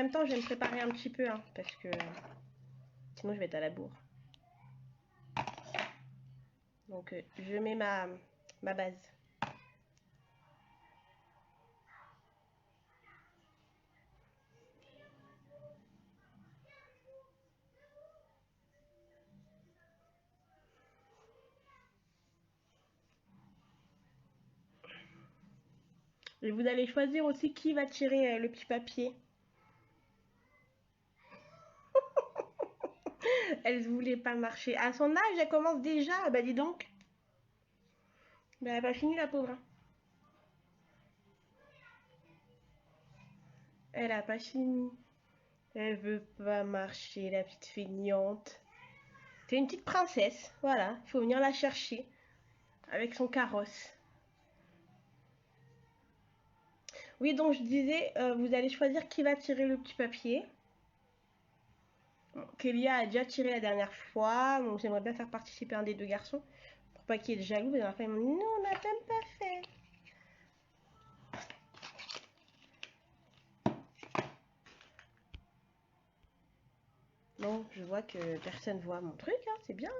même temps, je vais me préparer un petit peu, hein, parce que sinon je vais être à la bourre. Donc je mets ma base. Et vous allez choisir aussi qui va tirer le petit papier. Elle ne voulait pas marcher. À son âge, elle commence déjà. Bah dis donc. Bah, elle a pas fini la pauvre. Hein. Elle a pas fini. Elle veut pas marcher, la petite feignante. C'est une petite princesse. Voilà, il faut venir la chercher avec son carrosse. Oui, donc je disais, vous allez choisir qui va tirer le petit papier. Bon, Kélia a déjà tiré la dernière fois, donc j'aimerais bien faire participer un des deux garçons. Pour pas qu'il y ait de jaloux, la dernière fois ils m'ont dit non, on n'a même pas fait. Bon, je vois que personne voit mon truc, hein, c'est bien.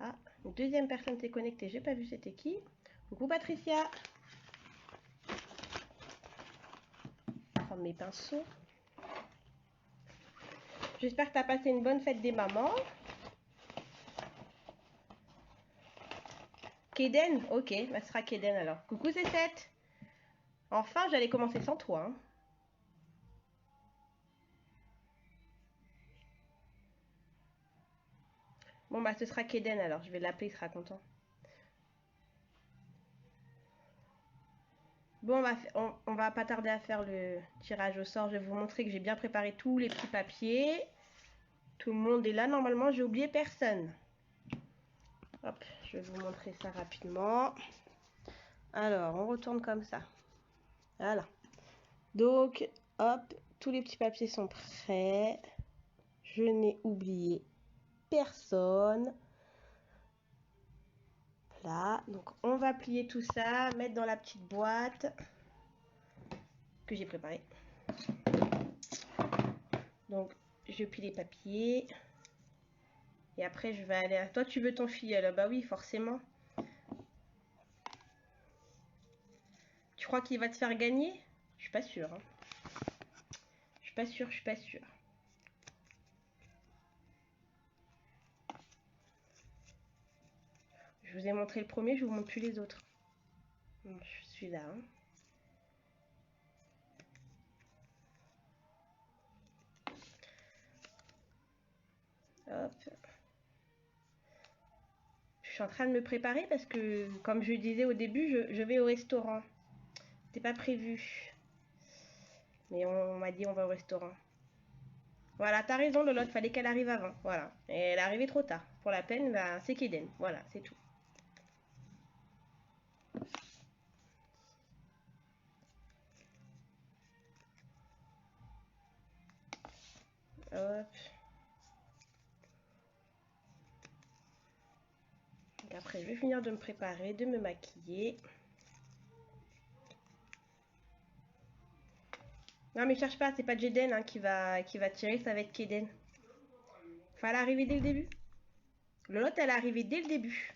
Ah, une deuxième personne s'est connectée, j'ai pas vu c'était qui. Coucou Patricia. Je vais prendre mes pinceaux. J'espère que tu as passé une bonne fête des mamans. Kéden, ok, bah, ce sera Kéden alors. Coucou C7. Enfin, j'allais commencer sans toi. Hein. Bon, bah ce sera Kéden alors, je vais l'appeler, il sera content. Bon, on va pas tarder à faire le tirage au sort. Je vais vous montrer que j'ai bien préparé tous les petits papiers. Tout le monde est là, normalement, j'ai oublié personne. Hop, je vais vous montrer ça rapidement. Alors, on retourne comme ça. Voilà. Donc, hop, tous les petits papiers sont prêts. Je n'ai oublié personne. Là, donc on va plier tout ça, mettre dans la petite boîte que j'ai préparée. Donc, je plie les papiers. Et après, je vais aller à... Toi, tu veux ton filleul? Bah oui, forcément. Tu crois qu'il va te faire gagner? Je suis pas sûre. Hein. Je suis pas sûre, je suis pas sûre. Je vous ai montré le premier, je vous montre plus les autres. Bon, je suis là. Hein. Hop. Je suis en train de me préparer parce que, comme je disais au début, je vais au restaurant. C'était pas prévu. Mais on m'a dit on va au restaurant. Voilà, t'as raison, Lolotte, fallait qu'elle arrive avant. Voilà. Et elle est arrivée trop tard. Pour la peine, ben, c'est Kéden. Voilà, c'est tout. Hop. Donc après, je vais finir de me préparer, de me maquiller. Non, mais cherche pas, c'est pas Jaden hein, qui va tirer, ça va être Kéden. Fallait arriver dès le début. Lolotte, elle est arrivée dès le début.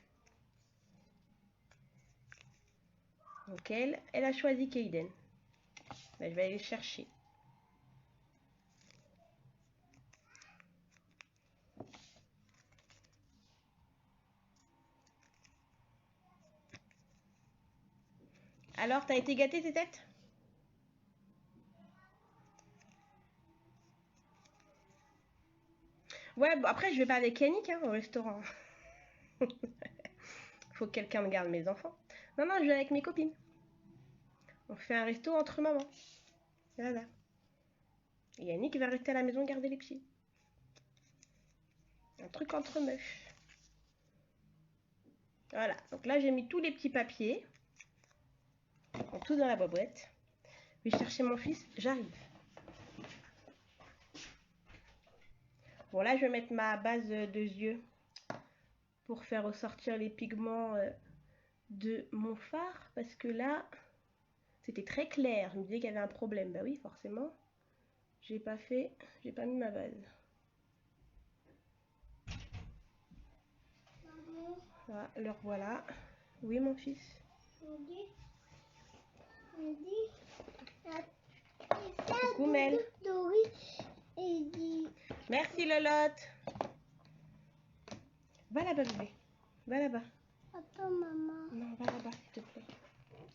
Donc elle a choisi Kéden. Ben, je vais aller le chercher. Alors, t'as été gâtée, tes têtes? Ouais, bon, après, je vais pas avec Yannick hein, au restaurant. Faut que quelqu'un me garde mes enfants. Non, non, je vais avec mes copines. On fait un resto entre mamans. Voilà. Et Yannick va rester à la maison garder les petits. Un truc entre meufs. Voilà. Donc là, j'ai mis tous les petits papiers. Ils sont tous dans la boîte. Je vais chercher mon fils. J'arrive. Bon, là, je vais mettre ma base de yeux pour faire ressortir les pigments de mon fard. Parce que là, c'était très clair. Je me disais qu'il y avait un problème. Bah oui, forcément. j'ai pas mis ma base. Voilà, le voilà. Oui, mon fils. Coucou Mel. Merci Lolotte. Va là-bas bébé. Va là-bas. Attends maman. Non, va là-bas s'il te plaît.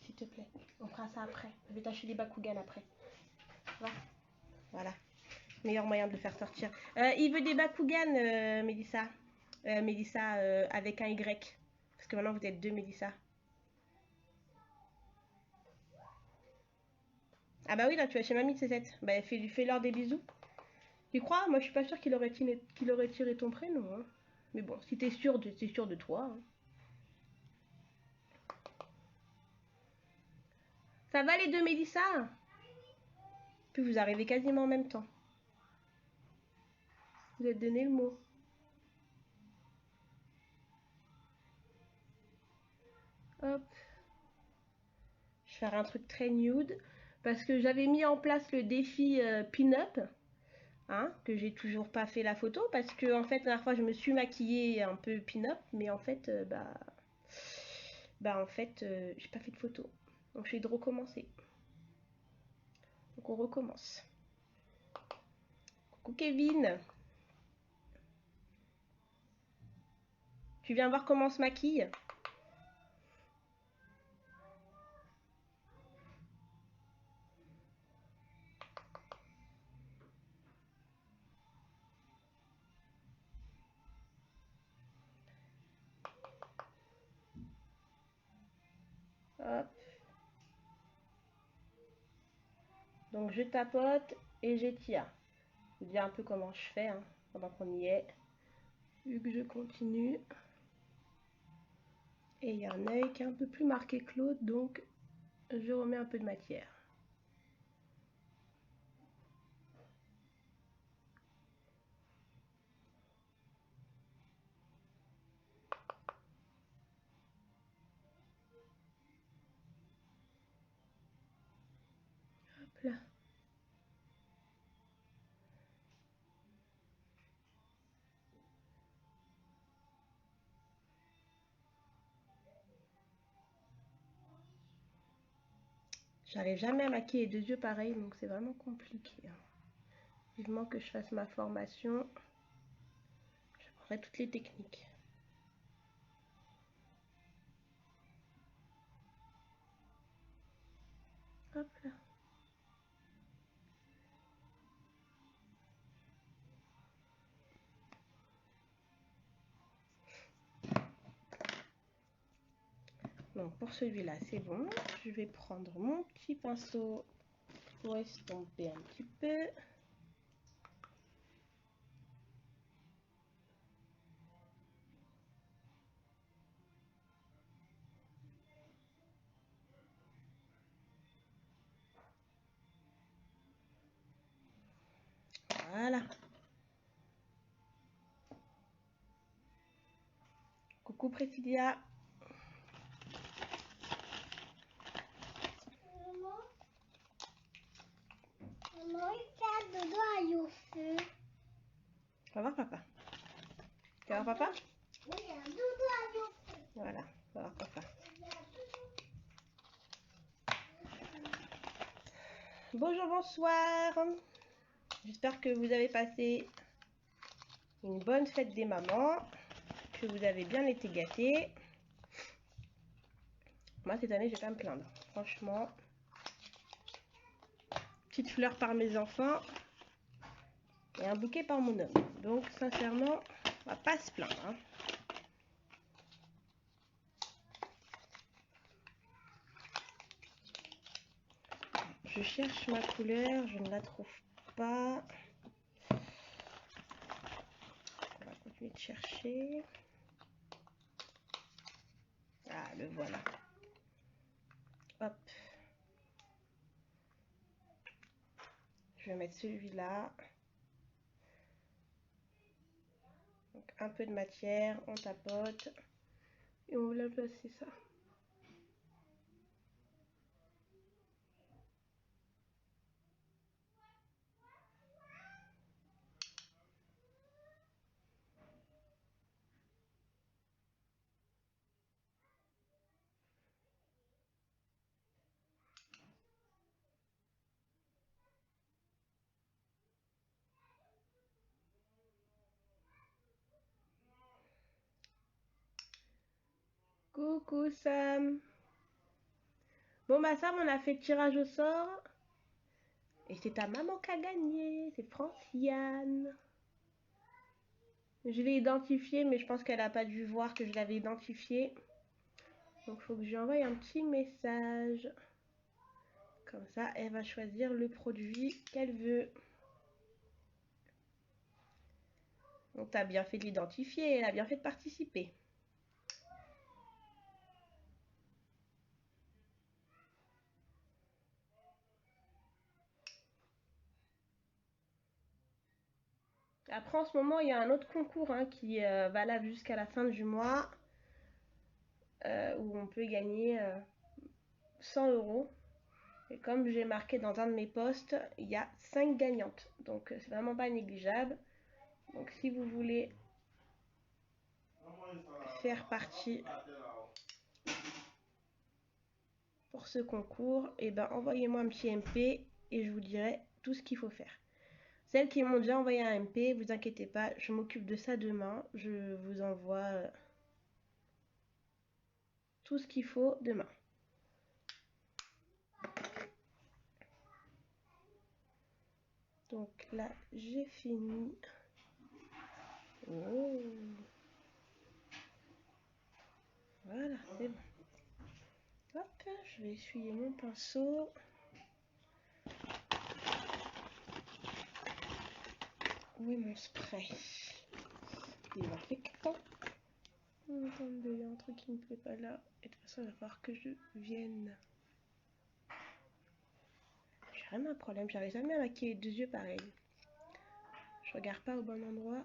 S'il te plaît. On fera ça après. Je vais t'acheter des Bakugan après. Va. Voilà. Meilleur moyen de le faire sortir. Il veut des Bakugan, Mélissa. Mélissa avec un Y. Parce que maintenant vous êtes deux Mélissa. Ah bah oui, là tu vas chez mamie de C7. Bah fais-leur des bisous. Tu crois? Moi je suis pas sûre qu'il aurait tiré ton prénom. Hein. Mais bon, si t'es sûr de toi. Hein. Ça va les deux Mélissa? Puis vous arrivez quasiment en même temps. Vous êtes donné le mot. Hop. Je vais faire un truc très nude. Parce que j'avais mis en place le défi pin-up. Hein, que j'ai toujours pas fait la photo. Parce que en fait, la dernière fois, je me suis maquillée un peu pin-up. Mais en fait, j'ai pas fait de photo. Donc je vais de recommencer. Donc on recommence. Coucou Kevin. Tu viens voir comment on se maquille? Hop. Donc je tapote et j'étire. Je vous dis un peu comment je fais hein, pendant qu'on y est. Vu que je continue. Et il y a un œil qui est un peu plus marqué que l'autre, donc je remets un peu de matière. Hop là. J'arrive jamais à maquiller les deux yeux pareil, donc c'est vraiment compliqué. Hein. Vivement que je fasse ma formation. J'apprendrai toutes les techniques. Hop là. Donc pour celui-là, c'est bon. Je vais prendre mon petit pinceau pour estomper un petit peu. Voilà. Coucou Précilia. Maman, il fait dodo à au feu. On va voir papa. Tu vas voir papa? Oui, il y a un dodo à au feu. Voilà, on va voir papa. Bonjour, bonsoir. J'espère que vous avez passé une bonne fête des mamans, que vous avez bien été gâtés. Moi, cette année, je vais pas me plaindre. Franchement, petite fleur par mes enfants et un bouquet par mon homme. Donc, sincèrement, on va pas se plaindre. Hein. Je cherche ma couleur, je ne la trouve pas. On va continuer de chercher. Ah, le voilà. Hop. Je vais mettre celui-là. Donc, un peu de matière, on tapote. Et on va placer ça. Coucou Sam. Bon bah Sam, on a fait le tirage au sort. Et c'est ta maman qui a gagné. C'est Franciane. Je l'ai identifiée, mais je pense qu'elle n'a pas dû voir que je l'avais identifiée. Donc il faut que je lui envoie un petit message. Comme ça, elle va choisir le produit qu'elle veut. Donc t'as bien fait de l'identifier, elle a bien fait de participer. Après, en ce moment, il y a un autre concours qui est valable jusqu'à la fin du mois, où on peut gagner 100 €. Et comme j'ai marqué dans un de mes posts, il y a 5 gagnantes. Donc, c'est vraiment pas négligeable. Donc, si vous voulez faire partie pour ce concours, et ben envoyez-moi un petit MP et je vous dirai tout ce qu'il faut faire. Celles qui m'ont déjà envoyé un MP, vous inquiétez pas, je m'occupe de ça demain. Je vous envoie tout ce qu'il faut demain. Donc là, j'ai fini. Oh. Voilà, c'est bon. Hop, je vais essuyer mon pinceau. Où est mon spray? Désinfectant. Attendez, il y a un truc qui me plaît pas là. Et de toute façon, il va falloir que je vienne. J'ai vraiment un problème, j'arrive jamais à maquiller les deux yeux pareil. Je regarde pas au bon endroit.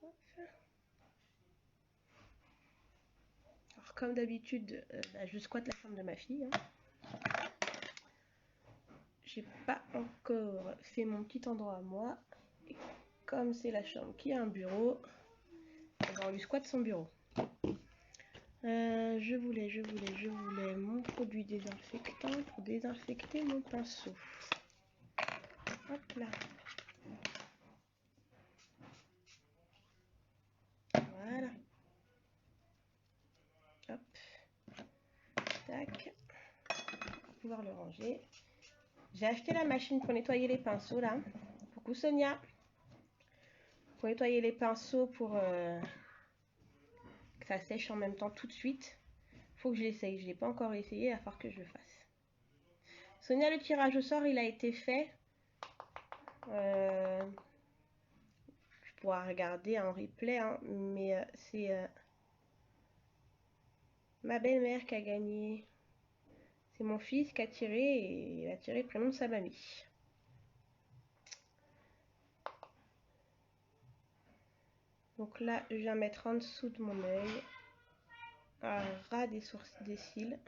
Hop. Alors comme d'habitude, je squatte la chambre de ma fille. J'ai pas encore fait mon petit endroit à moi. Et comme c'est la chambre qui a un bureau, on lui squatte son bureau. Je voulais mon produit désinfectant pour désinfecter mon pinceau. Hop là. Voilà. Hop. Tac. On va pouvoir le ranger. J'ai acheté la machine pour nettoyer les pinceaux là. Coucou Sonia. Pour nettoyer les pinceaux pour que ça sèche en même temps tout de suite. Faut que je l'essaye. Je l'ai pas encore essayé, il va falloir que je le fasse. Sonia, le tirage au sort, il a été fait. Je pourrais regarder en replay, mais c'est ma belle-mère qui a gagné. C'est mon fils qui a tiré et il a tiré le prénom de sa mamie. Donc là, je viens mettre en dessous de mon œil, à ras des sourcils, des cils.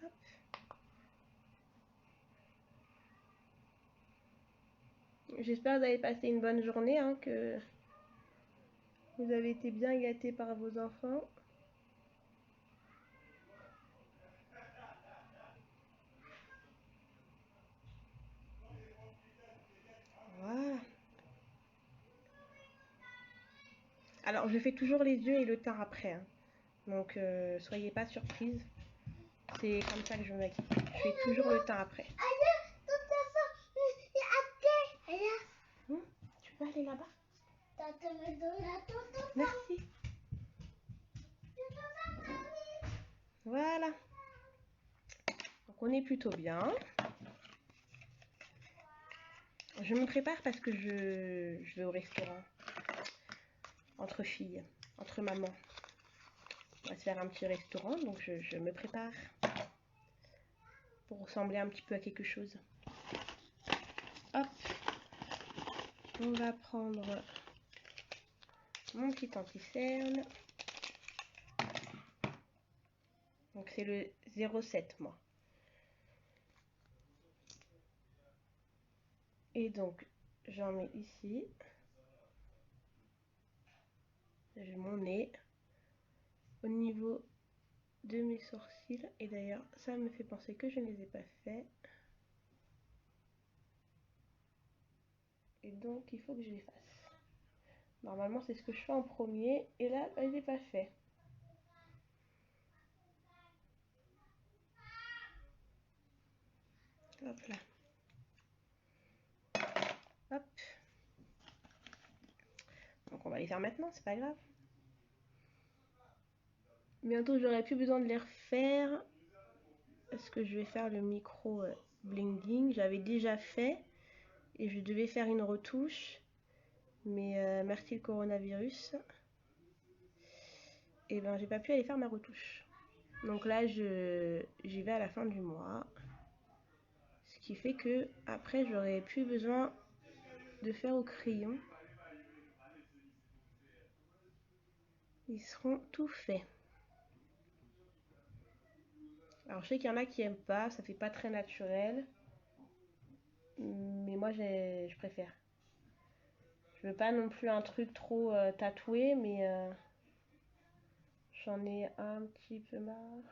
Hop. J'espère que vous avez passé une bonne journée, que vous avez été bien gâtés par vos enfants. Voilà. Alors, je fais toujours les yeux et le teint après. Donc, soyez pas surprise. C'est comme ça que je me maquille. Je fais toujours le teint après. Tu peux aller là-bas? Merci. Voilà. Donc, on est plutôt bien. Je me prépare parce que je vais au restaurant. Entre filles, entre mamans. On va se faire un petit restaurant, donc je me prépare pour ressembler un petit peu à quelque chose. Hop, on va prendre mon petit anti-cerne. Donc c'est le 07 moi. Et donc j'en mets ici. J'ai mon nez au niveau de mes sourcils. Et d'ailleurs, ça me fait penser que je ne les ai pas faits. Et donc, il faut que je les fasse. Normalement, c'est ce que je fais en premier. Et là, je ne l'ai pas fait. Hop là. Hop. Donc, on va les faire maintenant, c'est pas grave. Bientôt, j'aurai plus besoin de les refaire. Parce que je vais faire le micro blinging. J'avais déjà fait. Et je devais faire une retouche. Mais merci le coronavirus. Et ben, j'ai pas pu aller faire ma retouche. Donc là, j'y vais à la fin du mois. Ce qui fait que après, j'aurai plus besoin de faire au crayon. Ils seront tout faits. Alors je sais qu'il y en a qui aiment pas, ça fait pas très naturel. Mais moi je préfère. Je veux pas non plus un truc trop tatoué, mais j'en ai un petit peu marre.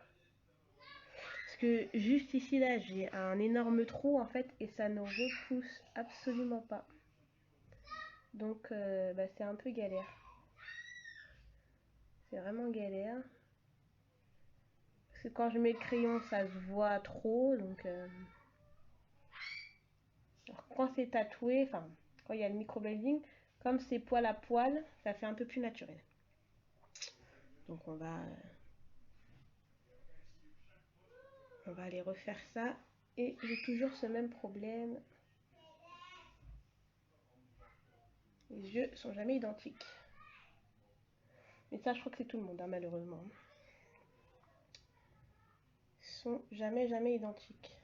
Parce que juste ici là, j'ai un énorme trou en fait et ça ne repousse absolument pas. Donc bah, c'est un peu galère. C'est vraiment galère. Parce que quand je mets le crayon, ça se voit trop. Donc alors, quand c'est tatoué, enfin quand il y a le microblading, comme c'est poil à poil, ça fait un peu plus naturel. Donc on va aller refaire ça. Et j'ai toujours ce même problème. Les yeux sont jamais identiques. Mais ça, je crois que c'est tout le monde, hein, malheureusement. Ils sont jamais identiques.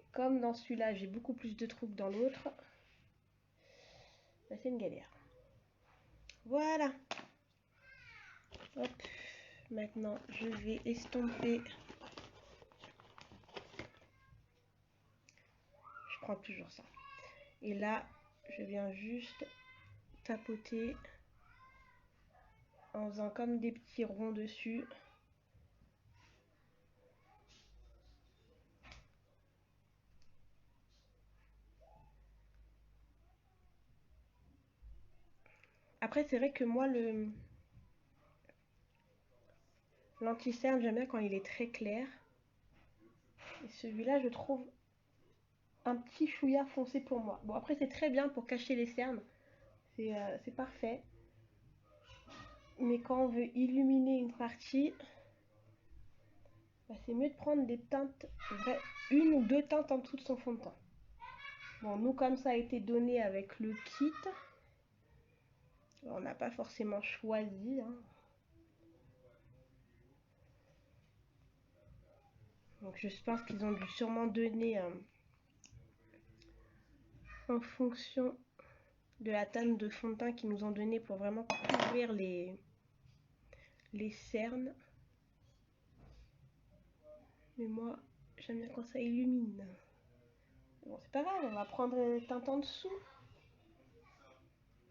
Et comme dans celui-là, j'ai beaucoup plus de trous que dans l'autre, bah, c'est une galère. Voilà. Hop. Maintenant, je vais estomper. Je prends toujours ça. Et là, je viens juste tapoter en faisant comme des petits ronds dessus. Après, c'est vrai que moi, l'anti-cerne, j'aime bien quand il est très clair. Et celui-là, je trouve un petit chouïa foncé pour moi. Bon, après, c'est très bien pour cacher les cernes. C'est parfait. Mais quand on veut illuminer une partie, bah, c'est mieux de prendre des teintes, une ou deux teintes en dessous de son fond de teint. Bon, nous, comme ça a été donné avec le kit, on n'a pas forcément choisi. Hein. Donc je pense qu'ils ont dû sûrement donner en fonction de la teinte de fond de teint qu'ils nous ont donné pour vraiment couvrir les cernes. Mais moi, j'aime bien quand ça illumine. Bon, c'est pas grave, on va prendre des teintes en dessous.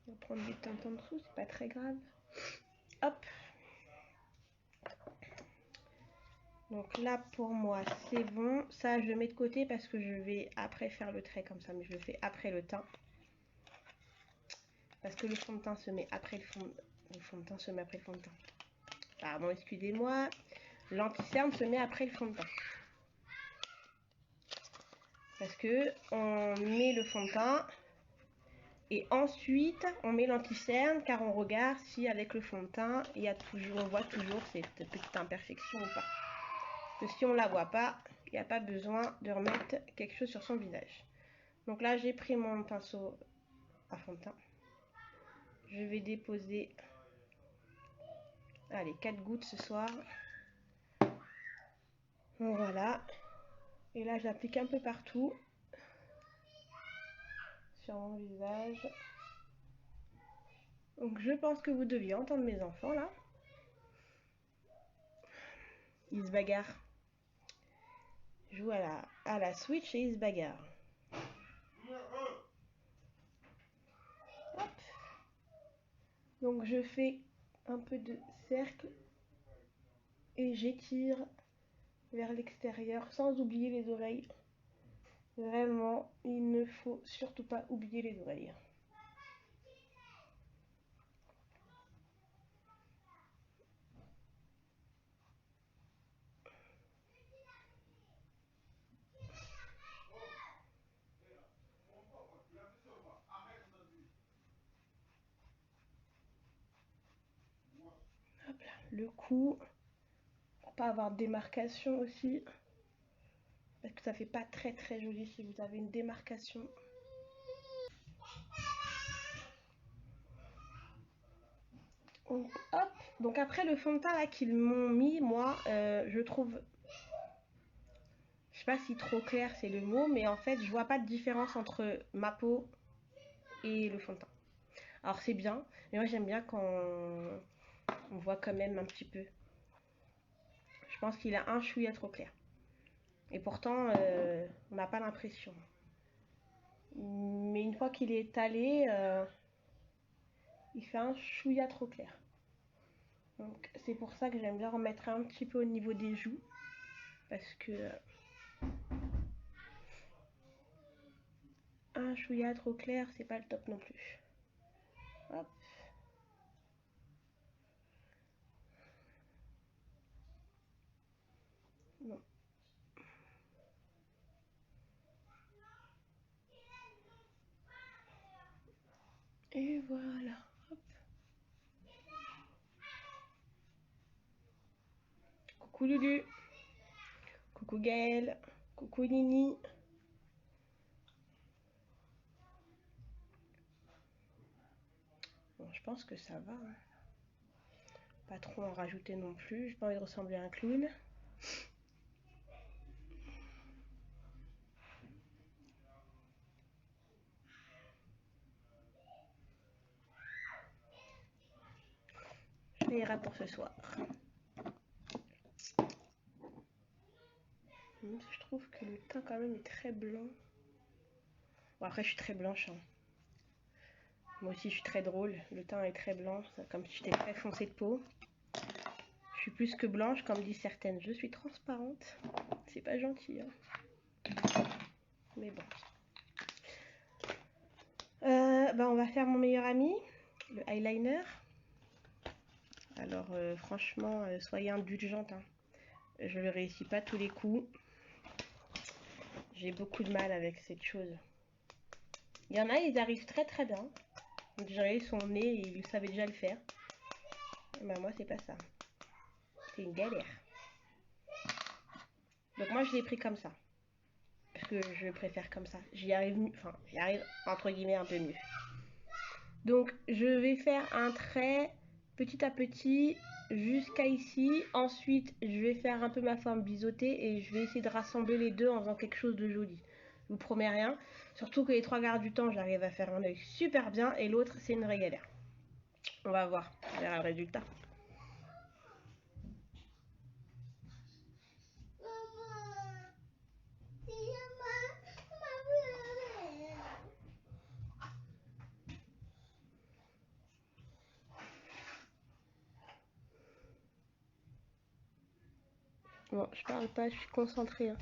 On va prendre des teintes en dessous, c'est pas très grave. Hop. Donc là, pour moi, c'est bon. Ça, je le mets de côté parce que je vais après faire le trait comme ça. Mais je le fais après le teint. Parce que le fond de teint se met après le fond de teint se met après le fond de teint. Pardon, excusez-moi. L'anti-cerne se met après le fond de teint. Parce que on met le fond de teint et ensuite on met l'anti-cerne car on regarde si avec le fond de teint il y a toujours, on voit toujours cette petite imperfection ou pas. Parce que si on la voit pas, il n'y a pas besoin de remettre quelque chose sur son visage. Donc là j'ai pris mon pinceau à fond de teint. Je vais déposer, allez, 4 gouttes ce soir. Voilà. Et là j'applique un peu partout sur mon visage. Donc je pense que vous deviez entendre mes enfants là. Ils se bagarrent. Ils jouent à la Switch et ils se bagarrent. Hop. Donc je fais un peu de cercle et j'étire vers l'extérieur sans oublier les oreilles. Vraiment, il ne faut surtout pas oublier les oreilles. Hop là, le cou, pour pas avoir de démarcation aussi, parce que ça fait pas très très joli si vous avez une démarcation. Donc, hop, donc après le fond de teint là qu'ils m'ont mis, moi, je trouve, je sais pas si trop clair c'est le mot, mais en fait je vois pas de différence entre ma peau et le fond de teint. Alors c'est bien, mais moi j'aime bien quand on voit quand même un petit peu. Je pense qu'il a un chouïa trop clair. Et pourtant, on n'a pas l'impression. Mais une fois qu'il est étalé, il fait un chouïa trop clair. Donc c'est pour ça que j'aime bien remettre un petit peu au niveau des joues. Parce que un chouïa trop clair, c'est pas le top non plus. Hop. Bon. Et voilà. Hop. Coucou Lulu. Coucou Gaëlle. Coucou Nini. Bon, je pense que ça va. Hein. Pas trop en rajouter non plus. J'ai pas envie de ressembler à un clown. Ça ira pour ce soir. Je trouve que le teint quand même est très blanc. Bon, après je suis très blanche. Hein. Moi aussi je suis très drôle. Le teint est très blanc, comme si j'étais très foncée de peau. Je suis plus que blanche, comme disent certaines. Je suis transparente. C'est pas gentil. Hein. Mais bon. On va faire mon meilleur ami, le eyeliner. Alors franchement, soyez indulgente. Hein. Je ne réussis pas tous les coups. J'ai beaucoup de mal avec cette chose. Il y en a, ils arrivent très très bien. On dirait son nez et ils savaient déjà le faire. Bah moi c'est pas ça. C'est une galère. Donc moi je l'ai pris comme ça. Parce que je préfère comme ça. J'y arrive, enfin j'y arrive entre guillemets un peu mieux. Donc je vais faire un trait petit à petit jusqu'à ici. Ensuite je vais faire un peu ma forme biseautée et je vais essayer de rassembler les deux en faisant quelque chose de joli. Je vous promets rien. Surtout que les 3/4 du temps j'arrive à faire un œil super bien et l'autre c'est une vraie galère. On va voir, on verra le résultat. Bon, je parle pas, je suis concentrée. Hein.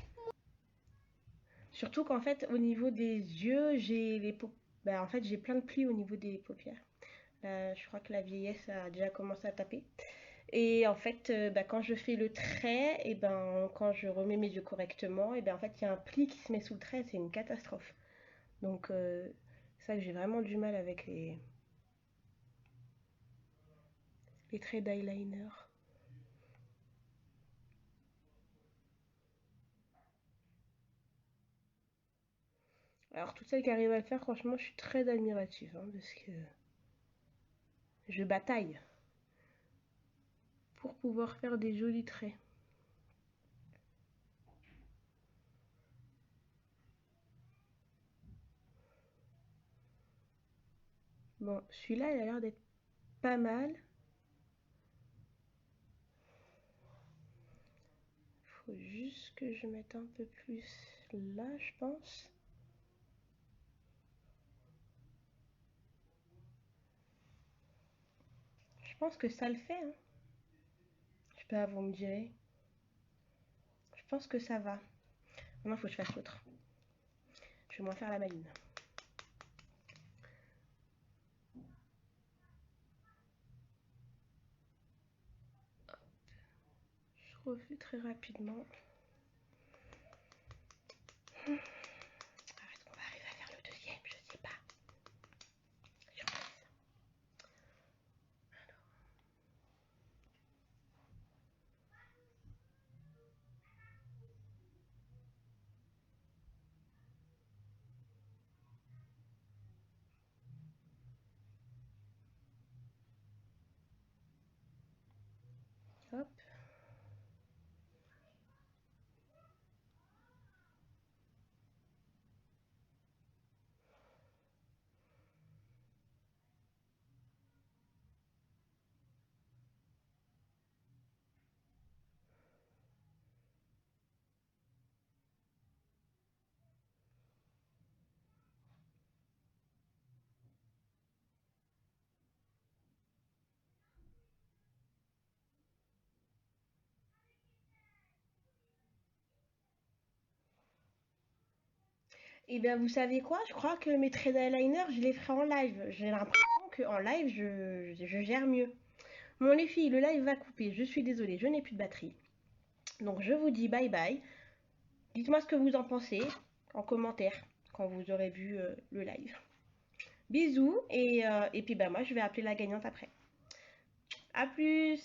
Surtout qu'en fait, au niveau des yeux, j'ai les en fait, j'ai plein de plis au niveau des paupières. Je crois que la vieillesse a déjà commencé à taper. Et en fait, quand je fais le trait, et quand je remets mes yeux correctement, et en fait, il y a un pli qui se met sous le trait, c'est une catastrophe. Donc, c'est ça que j'ai vraiment du mal avec les traits d'eyeliner. Alors, toutes celles qui arrivent à le faire, franchement, je suis très admirative, hein, parce que je bataille pour pouvoir faire des jolis traits. Bon, celui-là, il a l'air d'être pas mal. Faut juste que je mette un peu plus là, je pense. pense que ça le fait. Hein. Je sais pas, vous me direz. Je pense que ça va. Maintenant, il faut que je fasse l'autre. Je vais moins faire la maline. Je refais très rapidement. Est-ce qu'on va arriver à faire le deuxième? Je sais pas. Hop. Et bien, vous savez quoi? Je crois que mes traits d'eyeliner, je les ferai en live. J'ai l'impression qu'en live, je gère mieux. Bon, les filles, le live va couper. Je suis désolée, je n'ai plus de batterie. Donc, je vous dis bye bye. Dites-moi ce que vous en pensez en commentaire quand vous aurez vu le live. Bisous et puis bah, moi, je vais appeler la gagnante après. A plus!